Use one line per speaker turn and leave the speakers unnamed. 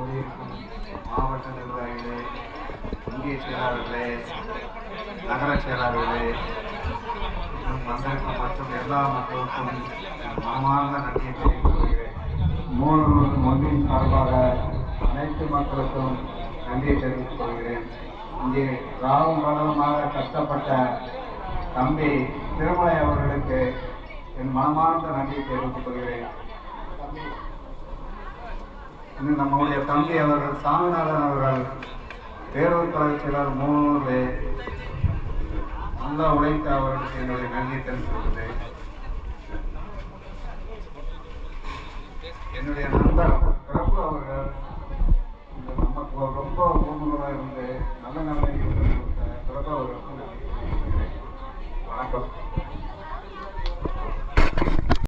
கூடியிருக்கும் மாவட்ட நிர்வாகிகளே, ஒன்றிய செயலாளர்களே, நகர செயலாளர்களே, வந்திருக்கும் மற்றும் எல்லா மக்களுக்கும் மனமார்ந்த நன்றியை தெரிவித்துக் கொள்கிறேன். மூலனூர் ஒன்றின் சார்பாக அனைத்து மக்களுக்கும் நன்றியை தெரிவித்துக் கொள்கிறேன். இங்கே ராவும் பகலமாக கஷ்டப்பட்ட தம்பி திருமலை அவர்களுக்கு என் மனமார்ந்த நன்றியை தெரிவித்துக் கொள்கிறேன். இன்னும் நம்முடைய தம்பி அவர்கள் சாமிநாதன் அவர்கள் பேரூர் கழக செயலர் மூலூரில் நல்லா உழைத்த அவர்களுக்கு என்னுடைய நன்றியை தெரிவித்துக் கொள்கிறேன். என்னுடைய நண்பர் பிரபு அவர்கள் நமக்கு ரொம்ப ஊர்வலமாக இருந்து நல்ல நிலைமைக்கு பிரபு அவர்களுக்கு நன்றி தெரிவித்துக் கொள்கிறேன். வணக்கம்.